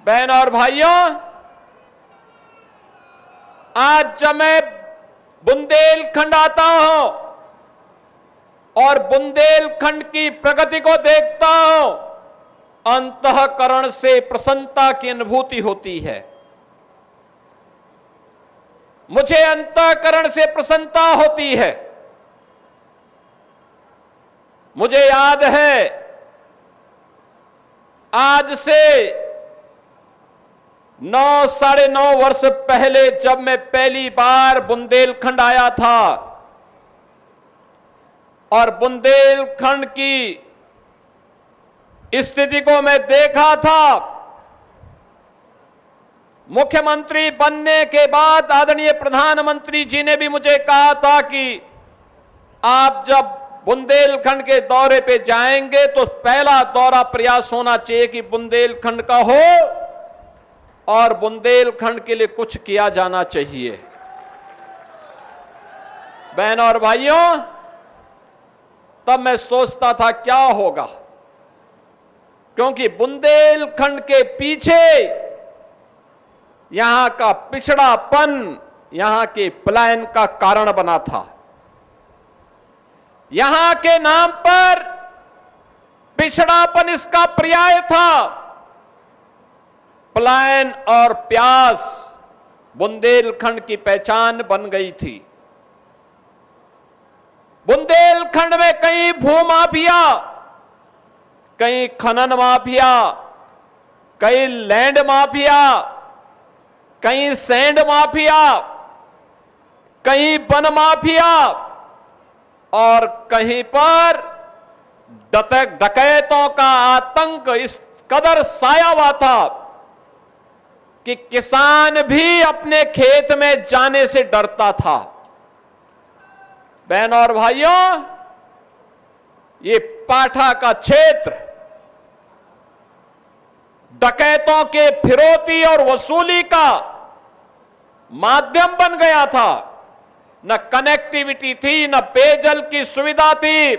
बहन और भाइयों, आज जब मैं बुंदेलखंड आता हूं और बुंदेलखंड की प्रगति को देखता हूं, अंतःकरण से प्रसन्नता की अनुभूति होती है। मुझे अंतःकरण से प्रसन्नता होती है। मुझे याद है, आज से 9-9.5 वर्ष पहले जब मैं पहली बार बुंदेलखंड आया था और बुंदेलखंड की स्थिति को मैं देखा था, मुख्यमंत्री बनने के बाद आदरणीय प्रधानमंत्री जी ने भी मुझे कहा था कि आप जब बुंदेलखंड के दौरे पे जाएंगे तो पहला दौरा प्रयास होना चाहिए कि बुंदेलखंड का हो और बुंदेलखंड के लिए कुछ किया जाना चाहिए। बहनों और भाइयों, तब मैं सोचता था क्या होगा, क्योंकि बुंदेलखंड के पीछे यहां का पिछड़ापन यहां के पलायन का कारण बना था। यहां के नाम पर पिछड़ापन इसका पर्याय था। पलायन और प्यास बुंदेलखंड की पहचान बन गई थी। बुंदेलखंड में कई भूमाफिया, कई खनन माफिया, कई लैंड माफिया, कहीं सैंड माफिया, कहीं वन माफिया और कहीं पर डकैतों का आतंक इस कदर साया हुआ था कि किसान भी अपने खेत में जाने से डरता था। बहनों और भाइयों, ये पाठा का क्षेत्र डकैतों के फिरौती और वसूली का माध्यम बन गया था। न कनेक्टिविटी थी, न पेयजल की सुविधा थी,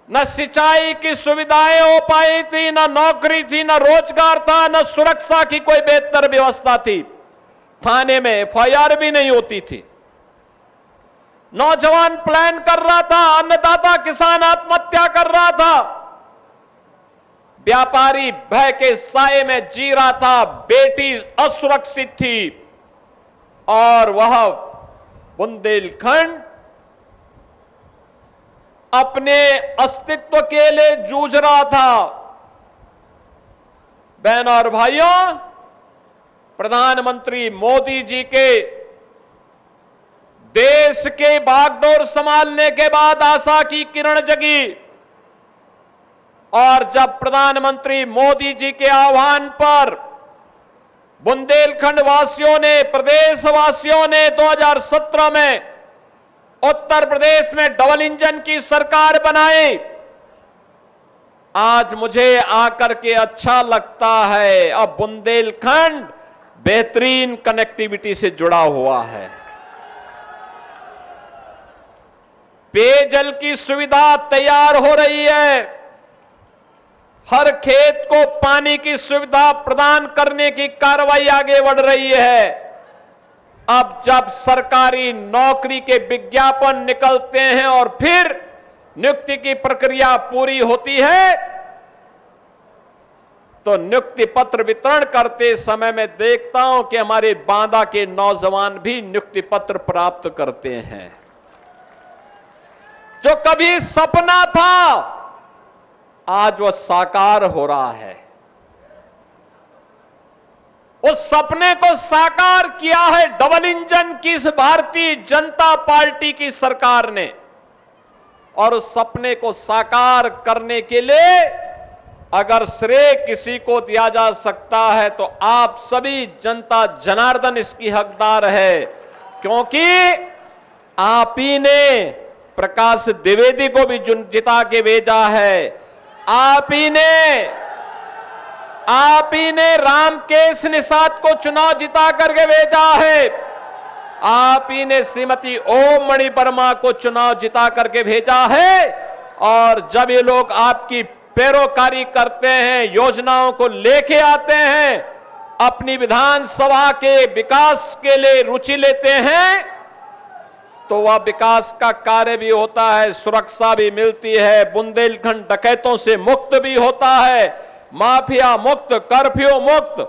न सिंचाई की सुविधाएं हो पाई थी, न नौकरी थी, न रोजगार था, न सुरक्षा की कोई बेहतर व्यवस्था थी। थाने में एफआईआर भी नहीं होती थी। नौजवान प्लान कर रहा था, अन्नदाता किसान आत्महत्या कर रहा था, व्यापारी भय के साए में जी रहा था, बेटी असुरक्षित थी और वह बुंदेलखंड अपने अस्तित्व के लिए जूझ रहा था। बहनों और भाइयों, प्रधानमंत्री मोदी जी के देश के बागडोर संभालने के बाद आशा की किरण जगी और जब प्रधानमंत्री मोदी जी के आह्वान पर बुंदेलखंड वासियों ने, प्रदेश वासियों ने 2017 में उत्तर प्रदेश में डबल इंजन की सरकार बनाई, आज मुझे आकर के अच्छा लगता है। अब बुंदेलखंड बेहतरीन कनेक्टिविटी से जुड़ा हुआ है। पेयजल की सुविधा तैयार हो रही है। हर खेत को पानी की सुविधा प्रदान करने की कार्रवाई आगे बढ़ रही है। अब जब सरकारी नौकरी के विज्ञापन निकलते हैं और फिर नियुक्ति की प्रक्रिया पूरी होती है, तो नियुक्ति पत्र वितरण करते समय मैं देखता हूं कि हमारे बांदा के नौजवान भी नियुक्ति पत्र प्राप्त करते हैं। जो कभी सपना था, आज वह साकार हो रहा है। उस सपने को साकार किया है डबल इंजन की इस भारतीय जनता पार्टी की सरकार ने। और उस सपने को साकार करने के लिए अगर श्रेय किसी को दिया जा सकता है तो आप सभी जनता जनार्दन इसकी हकदार है, क्योंकि आप ही ने प्रकाश द्विवेदी को भी जिता के भेजा है। आप ही ने रामकेश निषाद को चुनाव जिता करके भेजा है। आप ही ने श्रीमती ओम मणि वर्मा को चुनाव जिता करके भेजा है। और जब ये लोग आपकी पैरोकारी करते हैं, योजनाओं को लेके आते हैं, अपनी विधानसभा के विकास के लिए रुचि लेते हैं, तो वह विकास का कार्य भी होता है, सुरक्षा भी मिलती है, बुंदेलखंड डकैतों से मुक्त भी होता है, माफिया मुक्त, कर्फ्यू मुक्त,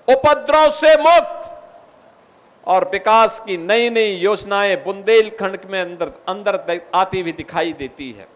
उपद्रव से मुक्त, और विकास की नई नई योजनाएं बुंदेलखंड में अंदर आती हुई दिखाई देती है।